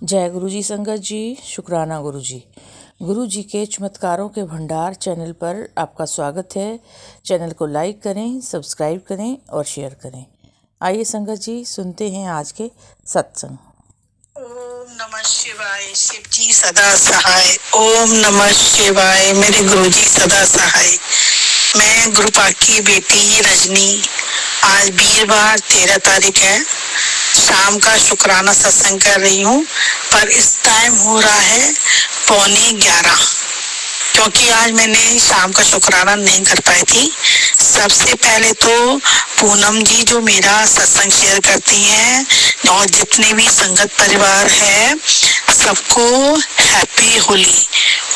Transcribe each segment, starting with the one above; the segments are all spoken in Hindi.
जय गुरु जी संगत जी, शुक्राना गुरु जी। गुरु जी के चमत्कारों के भंडार चैनल पर आपका स्वागत है। चैनल को लाइक करें, सब्सक्राइब करें और शेयर करें। आइए संगत जी, सुनते हैं आज के सत्संग। ओम नमः शिवाय। शिव जी सदा सहाय। ओम नमः शिवाय। मेरे गुरु जी सदा सहाय। मैं गुरुपा की बेटी रजनी। आज वीरवार 13 तारीख है। शाम का शुक्राना सत्संग कर रही हूँ, पर इस टाइम हो रहा है 11:15, क्योंकि आज मैंने शाम का शुक्राना नहीं कर पाई थी। सबसे पहले तो पूनम जी जो मेरा सत्संग शेयर करती हैं और जितने भी संगत परिवार है, सबको हैप्पी होली।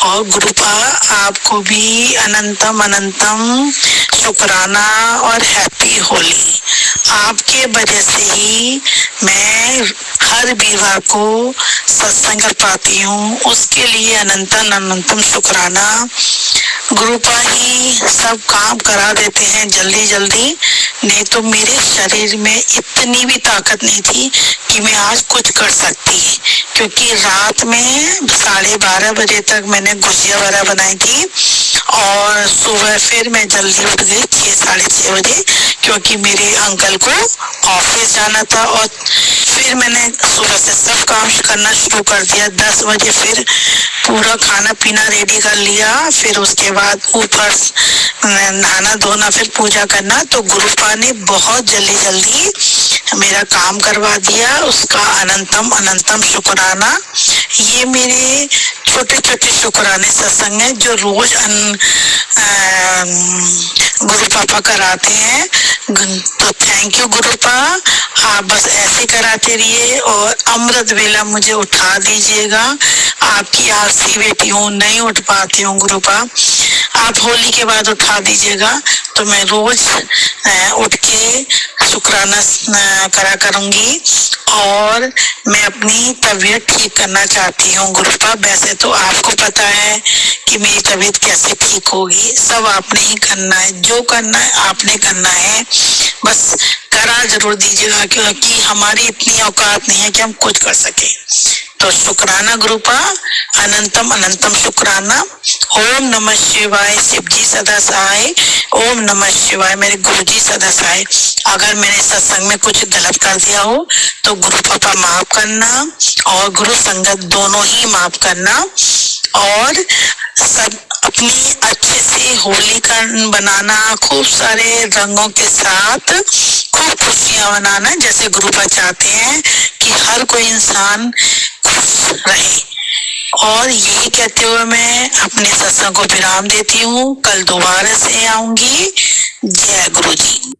और गुरुपा आपको भी अनंतम अनंतम शुक्राना और हैप्पी होली। आपके वजह से ही मैं हर वीरवार को सत्संग कर पाती हूँ, उसके लिए अनंतम अनंतम शुक्राना। गुरुपा ही सब काम करा देते हैं जल्दी जल्दी, नहीं तो मेरे शरीर में इतनी भी ताकत नहीं थी कि मैं आज कुछ कर सकती, क्योंकि रात में 12:30 बजे तक मैंने गुजिया वगैरह बनाई थी और सुबह फिर मैं जल्दी उठ गई 6 साढ़े 6 बजे, क्योंकि मेरे अंकल को ऑफिस जाना था। और फिर मैंने सुबह से सब काम करना शुरू कर दिया। 10 बजे फिर पूरा खाना पीना रेडी कर लिया, फिर उसके बाद ऊपर नहाना धोना, फिर पूजा करना। तो गुरुपा ने बहुत जल्दी जल्दी मेरा काम करवा दिया, उसका अनंतम अनंतम शुक्राना। ये मेरे छोटे छोटे शुक्राने सत्संग है जो रोज गुरु पापा कराते हैं। तो थैंक यू गुरुपा, आप बस ऐसे कराते रहिए और अमृत वेला मुझे उठा दीजिएगा। आपकी आरसी बेटी हूँ, नहीं उठ पाती हूँ गुरुपा, आप होली के बाद उठा दीजिएगा तो मैं रोज उठ के शुक्राना करा करूंगी। और मैं अपनी तबीयत ठीक करना चाहती हूँ गुरुपा। वैसे तो आपको पता है कि मेरी तबीयत कैसे ठीक होगी, सब आपने ही करना है, जो करना है आपने करना है, बस करा जरूर दीजिएगा, क्योंकि हमारी इतनी औकात नहीं है कि हम कुछ कर सके। तो शुक्राना गुरुपा, अनंतम अनंतम शुक्राना। ओम नमः शिवाय। शिव जी सदा सहाय। ओम नमः शिवाय। मेरे गुरु जी सदा सहाय। अगर मैंने सत्संग में कुछ गलत कर दिया हो तो गुरु पापा माफ करना और गुरु संगत दोनों ही माफ करना। और सब अपनी अच्छे से होली का बनाना, खूब सारे रंगों के साथ खूब खुशियां मनाना, जैसे गुरुपा चाहते हैं कि हर कोई इंसान खुश रहे। और यही कहते हुए मैं अपने सत्संग को विराम देती हूँ। कल दोबारा से आऊंगी। जय गुरु जी।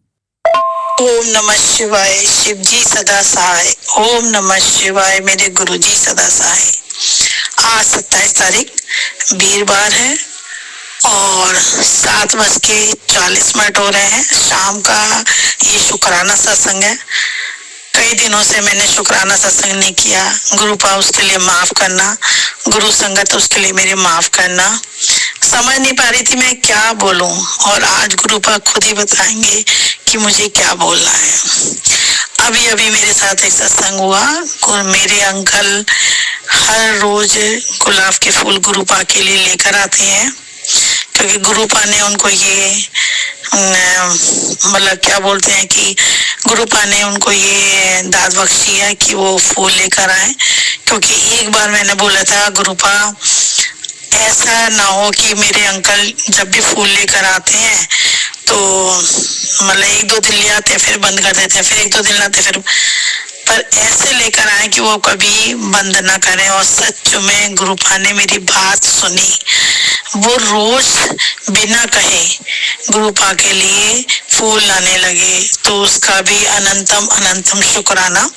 ओम नमः शिवाय। शिव जी सदा सहाय। ओम नमः शिवाय। मेरे गुरु जी सदा सहाय। आज 27 तारीख वीरवार है और 7:40 हो रहे हैं। शाम का ये शुक्राना सत्संग है। कई दिनों से मैंने शुक्राना सत्संग नहीं किया। गुरुपा उसके लिए माफ करना, गुरु संगत उसके लिए मेरे माफ करना। समझ नहीं पा रही थी मैं क्या बोलूं, और आज गुरुपा खुद ही बताएंगे कि मुझे क्या बोलना है। अभी अभी मेरे साथ एक सत्संग हुआ। मेरे अंकल हर रोज गुलाब के फूल गुरुपा के लिए लेकर आते हैं, क्योंकि गुरुपा ने उनको ये मतलब क्या बोलते हैं कि गुरुपा ने उनको ये दाद बख्शी है कि वो फूल लेकर आए। क्योंकि एक बार मैंने बोला था गुरुपा ऐसा ना हो कि मेरे अंकल जब भी फूल लेकर आते हैं तो मतलब 1-2 दिन ले आते हैं फिर बंद कर देते हैं, फिर 1-2 दिन लाते फिर, पर ऐसे लेकर आए कि वो कभी बंद ना करें। और सच में गुरुपा ने मेरी बात सुनी, वो रोज बिना कहे गुरुपा के लिए फूल लाने लगे, तो उसका भी अनंतम अनंतम शुक्राना।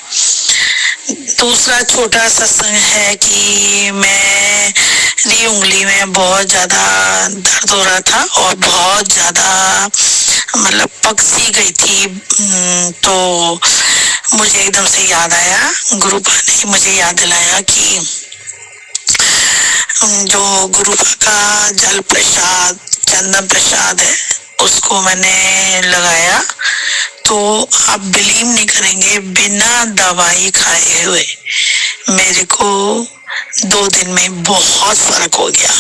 दूसरा छोटा सत्संग है कि मेरी उंगली में बहुत ज्यादा दर्द हो रहा था और बहुत ज्यादा मतलब पक सी गई थी। तो मुझे एकदम से याद आया, गुरुपा ने मुझे याद दिलाया कि जो गुरुपा का जल प्रसाद चंदन प्रसाद है उसको मैंने लगाया, तो आप बिलीव नहीं करेंगे, बिना दवाई खाए हुए मेरे को 2 दिन में बहुत फर्क हो गया,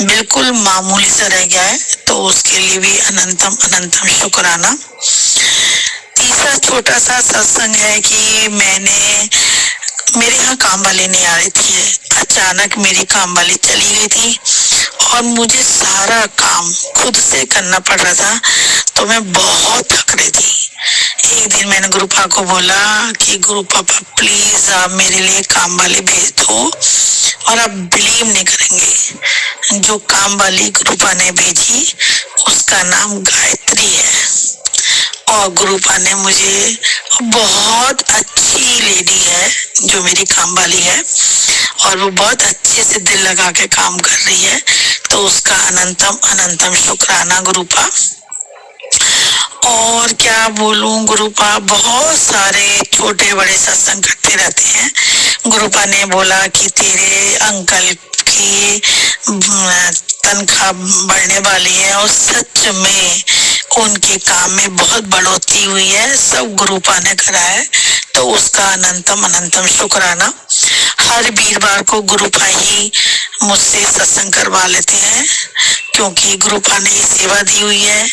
बिल्कुल मामूली सा रह गया है, तो उसके लिए भी अनंतम अनंतम शुक्राना। तीसरा छोटा सा सत्संग है कि मेरे यहाँ काम वाली नहीं आ रही थी, अचानक मेरी काम वाली चली गई थी और मुझे सारा काम खुद से करना पड़ रहा था, तो मैं बहुत थक रही थी। एक दिन मैंने गुरु पापा को बोला कि गुरु पापा प्लीज आप मेरे लिए काम वाली भेज दो, और आप बिलीव नहीं करेंगे, जो काम वाली गुरु पापा ने भेजी उसका नाम गायत्री है। और गुरु पापा ने मुझे, बहुत अच्छी लेडी है जो मेरी काम वाली है, और वो बहुत अच्छे से दिल लगा के काम कर रही है, तो उसका अनंतम अनंतम शुक्राना गुरु पापा। और क्या बोलूं, गुरु पापा बहुत सारे छोटे बड़े सत्संग करते रहते हैं। गुरु पापा ने बोला कि तेरे अंकल की तनख्वाह बढ़ने वाली है, और सच में उनके काम में बहुत बढ़ोतरी हुई है, सब गुरु पापा ने करा है, तो उसका अनंतम अनंतम शुक्राना। हर वीरवार को गुरु पापा ही मुझसे सत्संग करवा लेते हैं, क्योंकि गुरु पापा ने सेवा दी हुई है,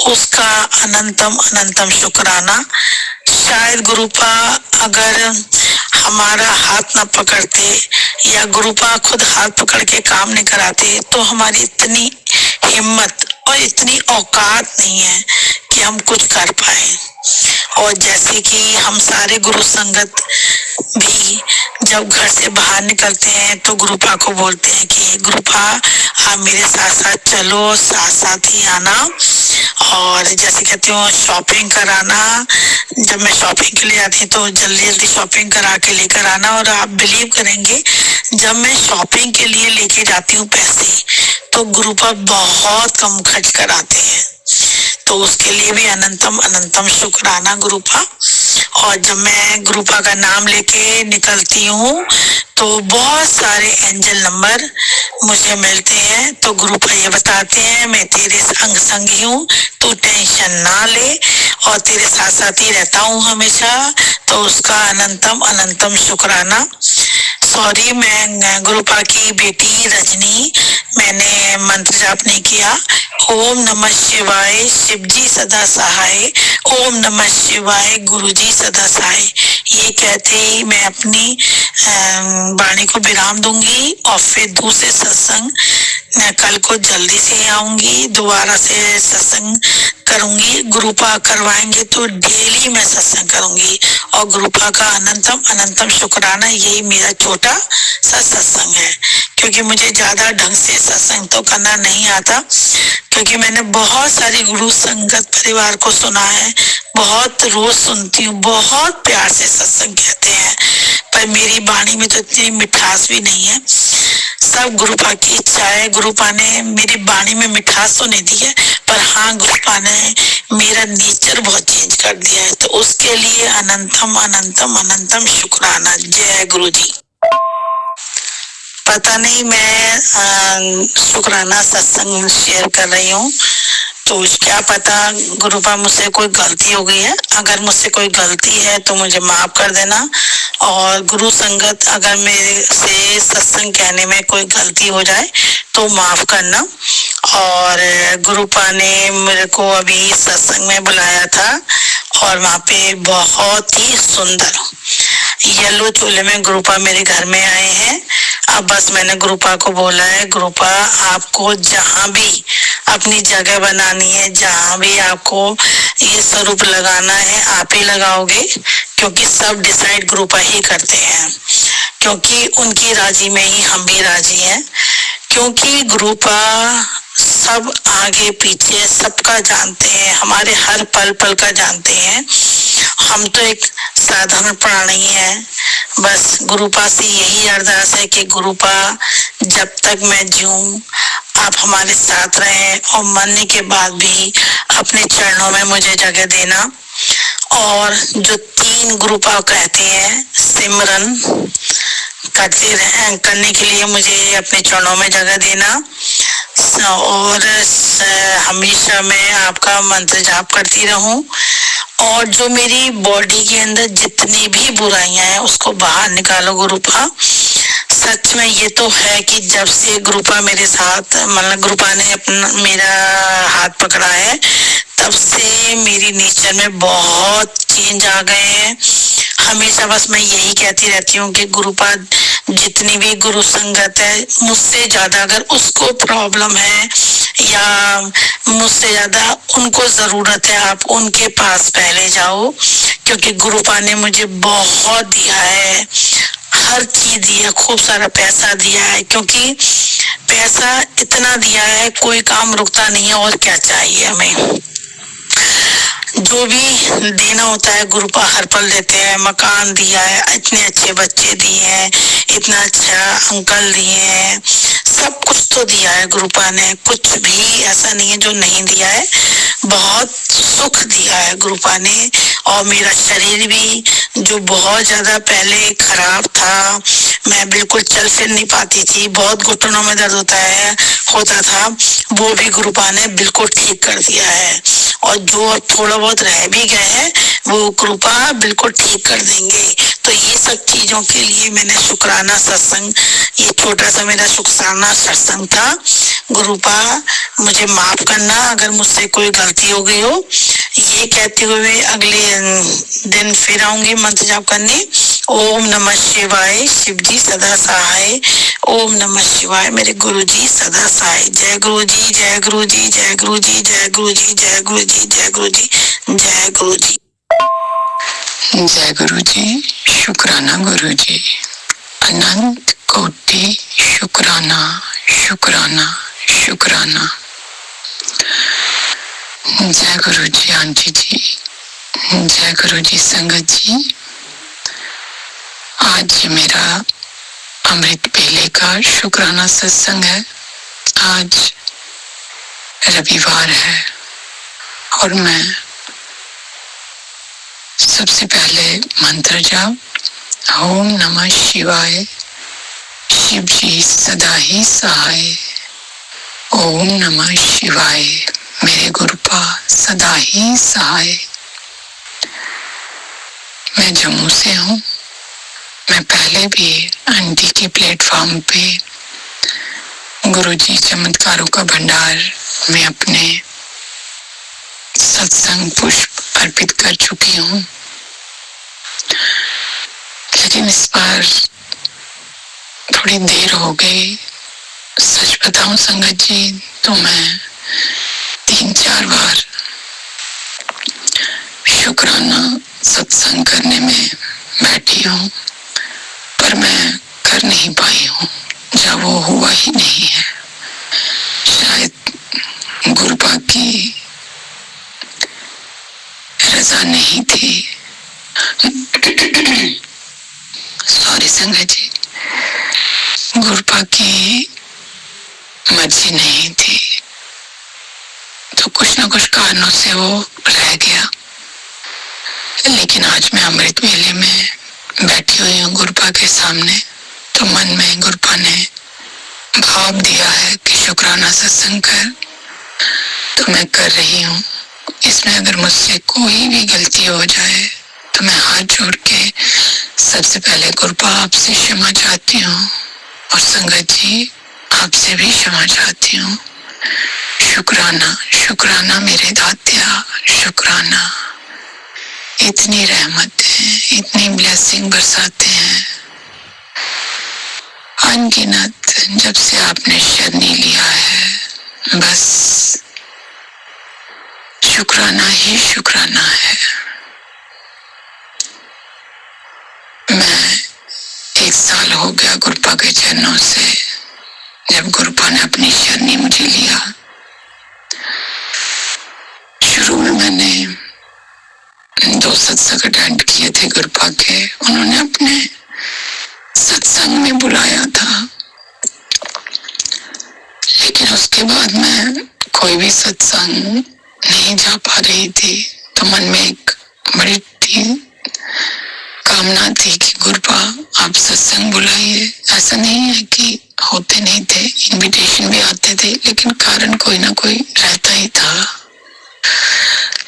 उसका अनंतम अनंतम शुक्राना। शायद गुरु पापा अगर हमारा हाथ न पकड़ते या गुरु पापा खुद हाथ पकड़ के काम नहीं कराते, तो हमारी इतनी हिम्मत और इतनी औकात नहीं है कि हम कुछ कर पाए। और जैसे कि हम सारे गुरु संगत भी जब घर से बाहर निकलते हैं तो गुरु पापा को बोलते हैं कि गुरु पापा आप मेरे साथ साथ चलो, साथ साथ ही आना, और जैसे कहती हूँ शॉपिंग कराना। जब मैं शॉपिंग के लिए आती हूँ तो जल्दी जल्दी शॉपिंग करा के लेकर आना। और आप बिलीव करेंगे, जब मैं शॉपिंग के लिए लेके जाती हूँ पैसे, तो गुरु पापा बहुत कम खर्च कराते हैं, तो उसके लिए भी अनंतम अनंतम शुक्राना गुरु पापा। और जब मैं गुरु पापा का नाम लेके निकलती हूँ तो बहुत सारे एंजल नंबर मुझे मिलते हैं, तो गुरु पापा ये बताते हैं मैं तेरे संग संगी हूँ, तू टेंशन ना ले, और तेरे साथ साथ ही रहता हूँ हमेशा, तो उसका अनंतम अनंतम शुक्राना। सॉरी, मैं गुरु पापा की बेटी रजनी, मैंने मंत्र जाप नहीं किया। ओम नमः शिवाय, शिव जी सदा सहाय, ओम नमः शिवाय, गुरु जी सदा सहाय, ये कहते ही मैं अपनी वाणी को विराम दूंगी, और फिर दूसरे सत्संग कल को जल्दी से आऊंगी, दोबारा से सत्संग करूंगी। गुरु पापा करवाएंगे तो डेली मैं सत्संग करूंगी, और गुरु पापा का अनंतम अनंतम शुक्राना। यही मेरा छोटा सा सत्संग है, क्योंकि मुझे ज्यादा ढंग से सत्संग तो करना नहीं आता, क्योंकि मैंने बहुत सारी गुरु संगत परिवार को सुना है, बहुत रोज सुनती हूँ, बहुत प्यार से सत्संग कहते हैं, पर मेरी वाणी में तो इतनी मिठास भी नहीं है। सब गुरु पापा की इच्छा है। गुरु पापा ने मेरी वाणी में मिठास तो नहीं दी है, पर हाँ गुरु पापा ने मेरा नेचर बहुत चेंज कर दिया है, तो उसके लिए अनंतम अनंतम अनंतम शुक्राना। जय गुरु जी। पता नहीं मैं शुक्राना सत्संग शेयर कर रही हूँ, तो क्या पता गुरु पापा मुझसे कोई गलती हो गई है। अगर मुझसे कोई गलती है तो मुझे माफ कर देना, और गुरु संगत अगर मेरे से सत्संग कहने में कोई गलती हो जाए तो माफ करना। और गुरु पापा ने मेरे को अभी सत्संग में बुलाया था, और वहाँ पे बहुत ही सुंदर येलो चोले में गुरु पापा मेरे घर में आए हैं। अब बस मैंने गुरु पापा को बोला है, गुरु पापा आपको जहाँ भी अपनी जगह बनानी है, जहाँ भी आपको ये स्वरूप लगाना है, आप ही लगाओगे, क्योंकि सब डिसाइड गुरु पापा ही करते हैं, क्योंकि उनकी राजी में ही हम भी राजी हैं, क्योंकि गुरु पापा सब आगे पीछे सबका जानते हैं, हमारे हर पल पल का जानते हैं। हम तो एक साधारण प्राणी हैं। बस गुरु पापा से यही अरदास है कि गुरु पापा जब तक मैं जीऊं आप हमारे साथ रहें, और मरने के बाद भी अपने चरणों में मुझे जगह देना। और जो 3 गुरु पापा कहते हैं सिमरन करने के लिए मुझे अपने चरणों में जगह देना, और हमेशा मैं आपका मंत्र जाप करती रहूं, और जो मेरी बॉडी के अंदर जितनी भी बुराइयां हैं उसको बाहर निकालो गुरुपा। सच में ये तो है कि जब से गुरुपा मेरे साथ मतलब गुरुपा ने अपना मेरा हाथ पकड़ा है तब से मेरी नेचर में बहुत चेंज आ गए हैं। हमेशा बस मैं यही कहती रहती हूँ कि गुरुपा जितनी भी गुरु संगत है मुझसे ज्यादा अगर उसको प्रॉब्लम है या मुझसे ज्यादा उनको जरूरत है आप उनके पास पहले जाओ, क्योंकि गुरुपा ने मुझे बहुत दिया है, हर चीज दिया, खूब सारा पैसा दिया है, क्योंकि पैसा इतना दिया है कोई काम रुकता नहीं है। और क्या चाहिए हमें, जो भी देना होता है गुरुपा हर पल देते हैं। मकान दिया है, इतने अच्छे बच्चे दिए हैं, इतना अच्छा अंकल दिए हैं, सब कुछ तो दिया है गुरुपा ने, कुछ भी ऐसा नहीं है जो नहीं दिया है। बहुत सुख दिया है गुरुपा ने। और मेरा शरीर भी जो बहुत ज्यादा पहले खराब था, मैं बिल्कुल चल फिर नहीं पाती थी, बहुत घुटनों में दर्द होता था, वो भी गुरुपा ने बिल्कुल ठीक कर दिया है। और जो थोड़ा बहुत रह भी गए हैं वो कृपा बिल्कुल ठीक कर देंगे। तो ये सब चीजों के लिए मैंने शुक्राना सत्संग, ये छोटा सा मेरा शुक्राना सत्संग था। गुरुपा मुझे माफ करना अगर मुझसे कोई गलती हो गई हो। ये कहते हुए अगले दिन फिर आऊंगी मंत्र जाप करने। ओम नमः शिवाय, शिव जी सदा सहाय। ओम नमः शिवाय, मेरे गुरु जी सदा सहाय। जय गुरु जी, जय गुरु जी, जय गुरु जी, जय गुरु जी, जय गुरु जी, जय गुरु जी, जय गुरु जी। जय गुरु जी, शुक्राना गुरु जी, अनंत कोटि शुक्राना शुक्राना शुक्राना। जय गुरु जी आंटी जी, जय गुरु जी संगत जी। आज मेरा अमृत बेले का शुक्राना सत्संग है। आज रविवार है और मैं सबसे पहले मंत्र जाप। ओम नमः शिवाय, शिव जी सदा ही सहाय। ओम नमः शिवाय, मेरे गुरुपा सदा ही सहाय। मैं जम्मू से हूँ। मैं पहले भी आंटी के प्लेटफॉर्म पे गुरुजी चमत्कारों का भंडार में अपने सत्संग पुष्प अर्पित कर चुकी हूँ, लेकिन इस बार थोड़ी देर हो गई। सच बताऊं संगत जी तो मैं 3-4 बार शुक्राना सत्संग करने में बैठी हूँ, पर मैं कर नहीं पाई हूँ, जब वो हुआ ही नहीं है। शायद गुरुपा की रजा नहीं थी। सॉरी संगत जी, गुरुपा की मर्जी नहीं थी, तो कुछ न कुछ कारणों से वो रह गया। लेकिन आज मैं अमृत मेले में बैठी हुई हूँ गुरुपा के सामने, तो मन में गुरुपा ने भाव दिया है कि शुक्राना सत्संग कर, तो मैं कर रही हूँ। इसमें अगर मुझसे कोई भी गलती हो जाए तो मैं हाथ जोड़ के सबसे पहले गुरुपा आपसे क्षमा चाहती हूँ, और संगत जी आपसे भी क्षमा चाहती हूँ। शुक्राना शुक्राना मेरे दात्या, शुक्राना। इतनी रहमत है, इतनी ब्लेसिंग बरसाते हैं अनगिनत। जब से आपने शरणी लिया है बस शुक्राना ही शुक्राना है। मैं 1 साल हो गया गुरुपा के चरणों से, जब गुरुपा ने अपनी शरणी मुझे लिया। शुरू में मैंने 2 सत्संग अटेंड किए थे गुरुपा के, उन्होंने अपने सत्संग में बुलाया था, लेकिन उसके बाद मैं कोई भी सत्संग नहीं जा पा रही थी। तो मन में एक बड़ी कामना थी कि गुरुपा आप सत्संग बुलाइए। ऐसा नहीं है कि होते नहीं थे, इनविटेशन भी आते थे, लेकिन कारण कोई ना कोई रहता ही था।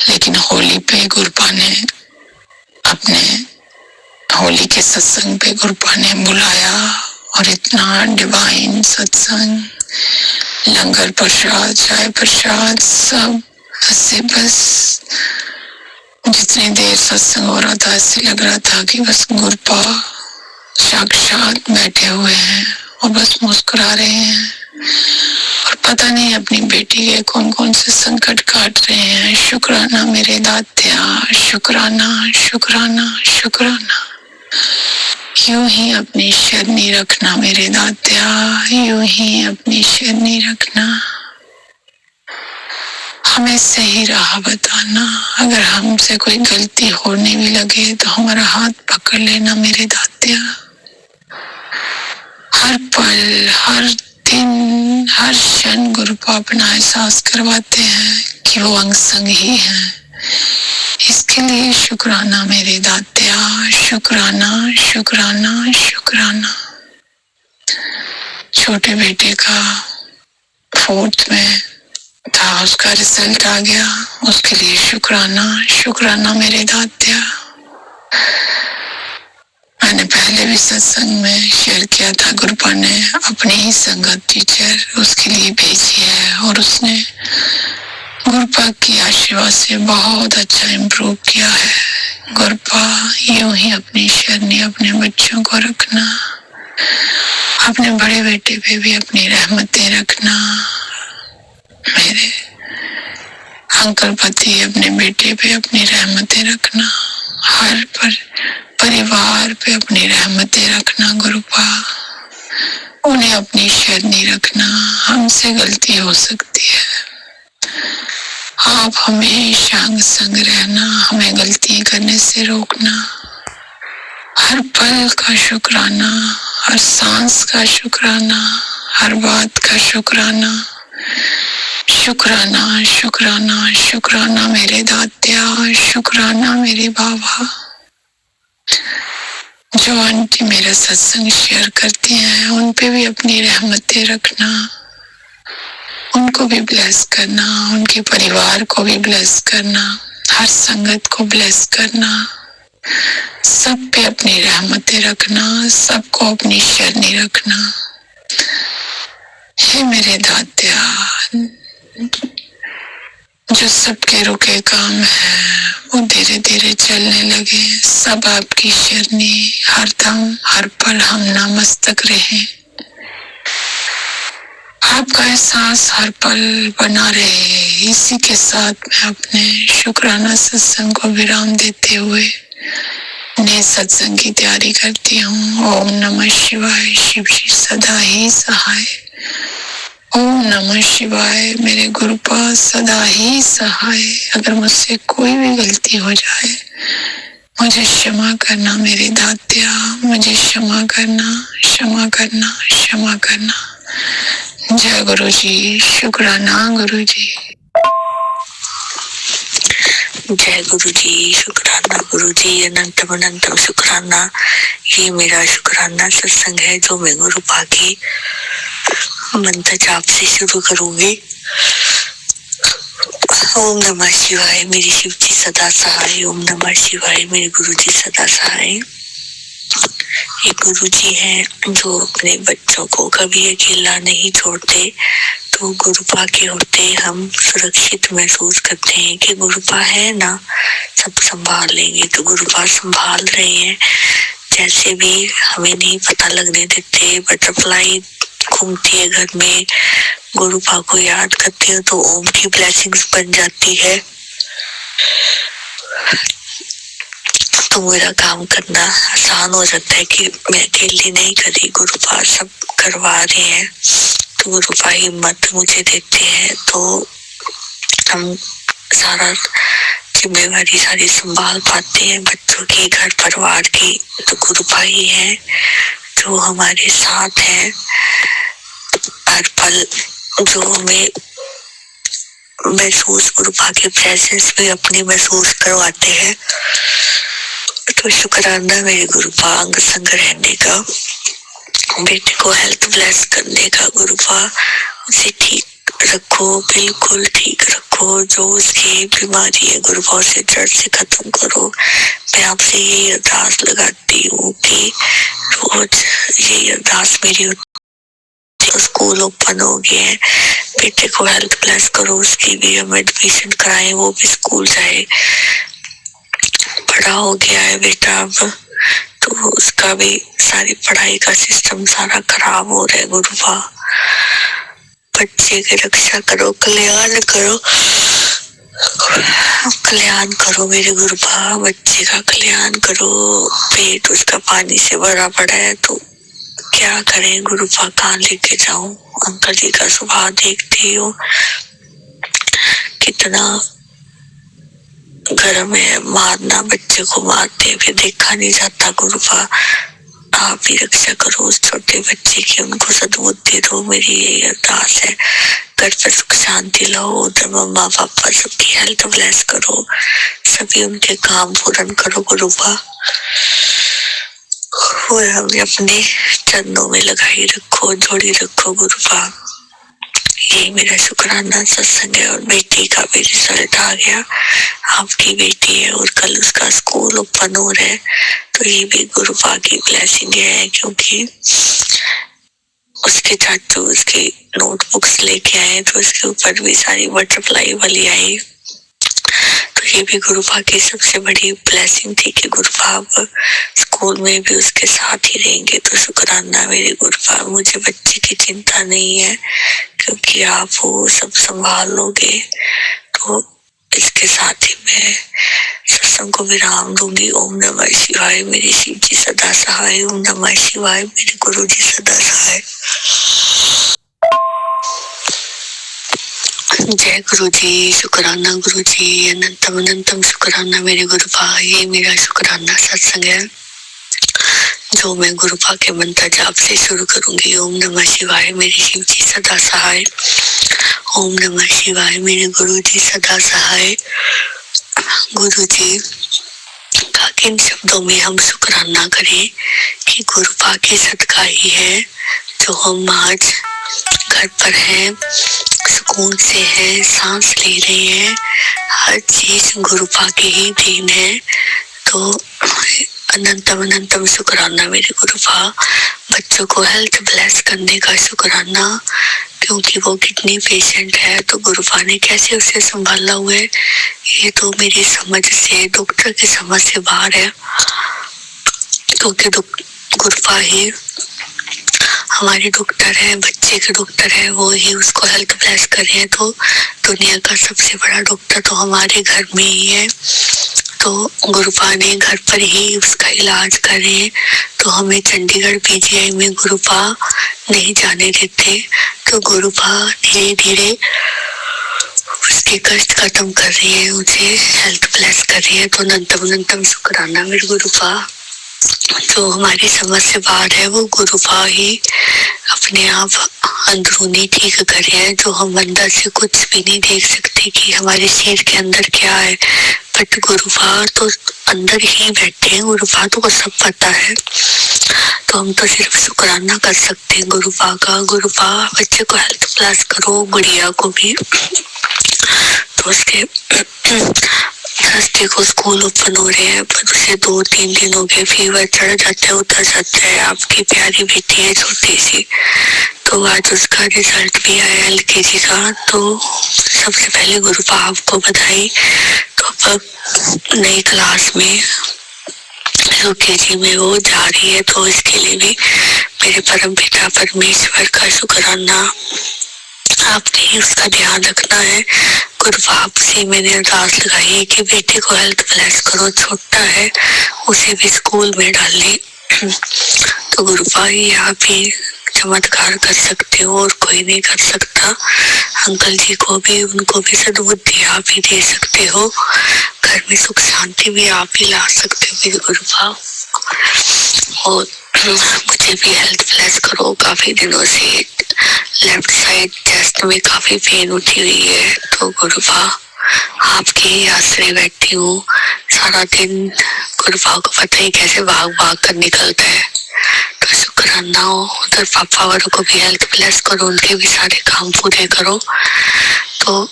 लेकिन होली पे गुरुपा ने अपने होली के सत्संग पे गुरुपा ने बुलाया और इतना डिवाइन सत्संग, लंगर प्रसाद, चाय प्रसाद, सब ऐसे बस जितनी देर सत्संग हो रहा था ऐसे लग रहा था कि बस गुरुपा साक्षात बैठे हुए हैं और बस मुस्कुरा रहे हैं और पता नहीं अपनी बेटी के कौन कौन से संकट काट रहे हैं। शुक्राना मेरे दात्या, शुक्राना शुक्राना शुक्राना। यूं ही अपनी शरणी रखना मेरे दात्या, यूं ही अपनी शरणी रखना। हमें सही राह बताना, अगर हमसे कोई गलती होने भी लगे तो हमारा हाथ पकड़ लेना मेरे दात्या। हर पल, हर दिन, हर क्षण गुरुपा अपना एहसास करवाते हैं कि वो अंग संग ही हैं। इसके लिए शुक्राना मेरे दात्या, शुक्राना शुक्राना शुक्राना। छोटे बेटे का 4th में था, उसका रिजल्ट आ गया, उसके लिए शुक्राना शुक्राना मेरे दात्या। मैंने पहले भी सत्संग में शेयर किया था, गुरुपा ने अपनी ही संगत टीचर उसके लिए भेजी है और उसने गुरुपा की आशीर्वाद से बहुत अच्छा इम्प्रूव किया है। गुरुपा यूं ही अपनी शरणी अपने बच्चों को रखना, अपने बड़े बेटे पे भी अपनी रहमतें रखना। मेरे अंकल पति अपने बेटे पे अपनी रहमतें रखना, हर परिवार पे अपनी रहमतें रखना गुरुपा। उन्हें अपनी शरणी रखना। हमसे गलती हो सकती है, आप हमेशा अंग संग रहना, हमें गलती करने से रोकना। हर पल का शुक्राना, हर सांस का शुक्राना, हर बात का शुक्राना। शुक्राना शुक्राना शुक्राना मेरे दात्या, शुक्राना मेरे बाबा। जो आंटी मेरा सत्संग शेयर करती हैं उन पे भी अपनी रहमतें रखना, उनको भी ब्लेस करना, उनके परिवार को भी ब्लेस करना, हर संगत को ब्लेस करना। सब पे अपनी रहमतें रखना, सबको अपनी शरणी रखना। हे मेरे दात्या, जो सबके रुके काम है वो धीरे धीरे चलने लगे। सब आपकी शरणी हरदम हर पल हम नमस्तक रहे। आपका एहसास हर पल बना रहे। इसी के साथ मैं अपने शुक्राना सत्संग को विराम देते हुए नए सत्संग की तैयारी करती हूँ। ओम नमः शिवाय। शिव जी सदा ही सहाय। ओम नमः शिवाय। मेरे गुरुपा सदा ही सहाय। अगर मुझसे कोई भी गलती हो जाए मुझे क्षमा करना मेरे दात्या, मुझे क्षमा करना, क्षमा करना, क्षमा करना। जय गुरु जी। शुक्राना गुरु जी। जय गुरु जी। शुक्राना गुरु जी। अनंतम अनंतम शुक्राना। ये मेरा शुक्राना सत्संग है जो मैं गुरुपा की मंत्र जाप से शुरू करूंगी। ओम नमः शिवाय। मेरी शिव जी सदा सहाय। ओम नमः शिवाय। मेरे गुरु जी सदा सहाय। एक गुरु जी हैं जो अपने बच्चों को कभी अकेला नहीं छोड़ते। तो गुरुपा के होते हम सुरक्षित महसूस करते हैं कि गुरुपा है ना, सब संभाल लेंगे। तो गुरुपा संभाल रहे हैं। जैसे भी हमें नहीं पता लगने देते। बटरफ्लाई घूमती है घर में, गुरुपा को याद करती हूँ तो ओम की ब्लेसिंग्स बन जाती है। तो मेरा काम करना आसान हो जाता है कि मैं अकेली नहीं करी, गुरुपा सब करवा रहे हैं। तो गुरुपा हिम्मत मुझे देते हैं तो हम सारा जिम्मेवारी सारी संभाल पाते हैं, बच्चों की, घर परिवार की। तो गुरुपा ही है जो हमारे साथ है हर पल, जो हमें महसूस गुरुपा के प्रेजेंस में अपने महसूस करवाते हैं। तो शुक्राना मेरे गुरुपा अंग संग रहने का, बेटे को हेल्थ ब्लेस करने का, गुरुपा उसे ठीक रखो, बिल्कुल ठीक रखो। जो उसकी बीमारी है गुरुभाव से जड़ से खत्म करो। मैं आपसे यही अरदास लगाती हूँ कि रोज यही अरदास मेरी होती है। स्कूल ओपन हो गए हैं, बेटे को हेल्थ प्लस करो, उसकी भी हम एडमिशन कराएं, वो भी स्कूल जाए। बड़ा हो गया है बेटा अब, तो उसका भी सारी पढ़ाई का सिस्टम सारा खराब हो रहा है गुरुभाव। बच्चे की रक्षा करो, कल्याण करो, कल्याण करो मेरे गुरुभाव। बच्चे का कल्याण करो। पेट उसका पानी से भरा पड़ा है, तो क्या करें गुरुभाव, कहाँ लेके जाऊं। अंकल जी का स्वभाव देखती हो, कितना गर्म है, मारना, बच्चे को मारते फिर देखा नहीं जाता गुरुभाव। आप ही रक्षा करो उस छोटे बच्चे की, उनको सद्बुद्धि दो, मेरी यही अरदास है। घर पर सुख शांति लाओ, उधर मम्मा पापा सबकी हेल्थ ब्लेस करो, सभी उनके काम पूर्ण करो गुरुभाव। और हमें अपने चरणों में लगाई रखो, जोड़ी रखो गुरुभाव। यही मेरा शुक्राना सत्संग है। और बेटी का भी रिजल्ट आ गया, आपकी बेटी है और कल उसका स्कूल ओपन हो रहा है, तो ये भी गुरुभाव की ब्लेसिंग है, क्योंकि उसके चाचू उसके नोटबुक्स लेके आए, तो उसके ऊपर भी सारी बटरफ्लाई वाली आई। तो ये भी गुरुभाव की सबसे बड़ी ब्लेसिंग थी कि गुरुभाव स्कूल में भी उसके साथ ही रहेंगे। तो शुक्राना मेरे गुरुभाव, मुझे बच्चे की चिंता नहीं है, क्योंकि आप वो सब संभाल लोगे। तो इसके साथ ही मैं सत्संग को विराम दूंगी। ओम नमः शिवाय, मेरे शिव जी सदा सहाय। ओम नमः शिवाय, मेरे गुरु जी सदा सहाय। जय गुरु जी, शुक्राना गुरु जी, अनंतम अनंतम शुक्राना मेरे गुरुभाव। ये मेरा शुक्राना सत्संग है जो मैं गुरुभाव के मंत्र जाप से शुरू करूंगी। ओम नमः शिवाय, मेरे शिव जी सदा सहाय। ओम नमः शिवाय, मेरे गुरु जी सदा सहाय। गुरु जी का किन शब्दों में हम शुक्राना करें कि गुरुभाव की सदका ही है जो हम आज घर पर हैं, सुकून से हैं, सांस ले रहे हैं। हर चीज गुरुभाव की ही देन है। तो अनंतम अनंतम शुक्राना मेरे गुरुभाव। बच्चों को हेल्थ ब्लेस करने का शुक्राना, क्योंकि वो किडनी पेशेंट है, तो गुरुभाव ने कैसे उसे संभाला हुआ है ये तो मेरी समझ से, डॉक्टर की समझ से बाहर है, क्योंकि गुरुभाव ही हमारे डॉक्टर है, बच्चे के डॉक्टर है, वो ही उसको हेल्थ ब्लेस कर रहे हैं। तो दुनिया का सबसे बड़ा डॉक्टर तो हमारे घर में ही है। तो गुरुभाव ने घर पर ही उसका इलाज करे, तो हमें चंडीगढ़ पीजीआई में गुरुभाव नहीं जाने देते। तो गुरुभाव धीरे धीरे उसके कष्ट खत्म कर रही है, उसे हेल्थ ब्लेस कर रही है। तो अनंतम अनंतम शुक्राना मेरे गुरुभाव। जो हमारी समझ से बाहर है वो गुरुभाव ही अपने आप अंदरूनी ठीक कर रहे हैं, जो हम अंदर से कुछ भी नहीं देख सकते कि हमारे शरीर के अंदर क्या है। बट गुरुभाव तो अंदर ही बैठे हैं, गुरुभाव तो सब पता है। तो हम तो सिर्फ शुक्राना कर सकते हैं गुरुभाव का। गुरुभाव बच्चे को हेल्थ प्लस करो, गुड़िया को भी। तो उसके थर्सडे को स्कूल ओपन हो रहे हैं, पर उसे 2-3 दिन हो गए, फीवर चढ़ जाता है, उतर जाता है। आपकी प्यारी बेटी है छोटी सी, तो आज उसका रिजल्ट भी आया एलकेजी का। तो सबसे पहले गुरुभाव को बधाई। तो अब नई क्लास में यूकेजी में वो जा रही है, तो इसके लिए भी मेरे परम पिता परमेश्वर का शुक्राना। आपने ही उसका ध्यान रखना है। गुरुभाव से मैंने अरदास लगाई है कि बेटे को हेल्थ ब्लेस करो, छोटा है, उसे भी स्कूल में डाले। तो गुरुभाव ही आप ही चमत्कार कर सकते हो, और कोई नहीं कर सकता। अंकल जी को भी, उनको भी सद्बुद्धि आप ही दे सकते हो, घर में सुख शांति भी आप ही ला सकते हो मेरे गुरुभाव। और मुझे भी हेल्थ ब्लेस करो। काफी दिनों से लेफ्ट साइड चेस्ट में काफी पेन उठी हुई है, तो गुरुभाव आपके ही आश्रय बैठी हूँ। सारा दिन गुरुभाव को पता ही कैसे भाग भाग कर निकलता है। तो शुक्राना हो। उधर पापा वालों को भी हेल्थ ब्लेस करो, उनके भी सारे काम पूरे करो। तो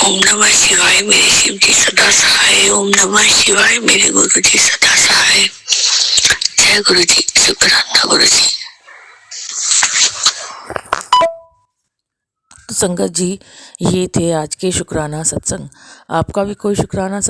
ओम नमः शिवाय मेरे शिव जी सदा सहाय। ओम नमः शिवाय मेरे गुरु जी सदा सहाय। जय गुरु जी, शुक्राना गुरु जी। तो संगत जी, ये थे आज के शुक्राना सत्संग। आपका भी कोई शुक्राना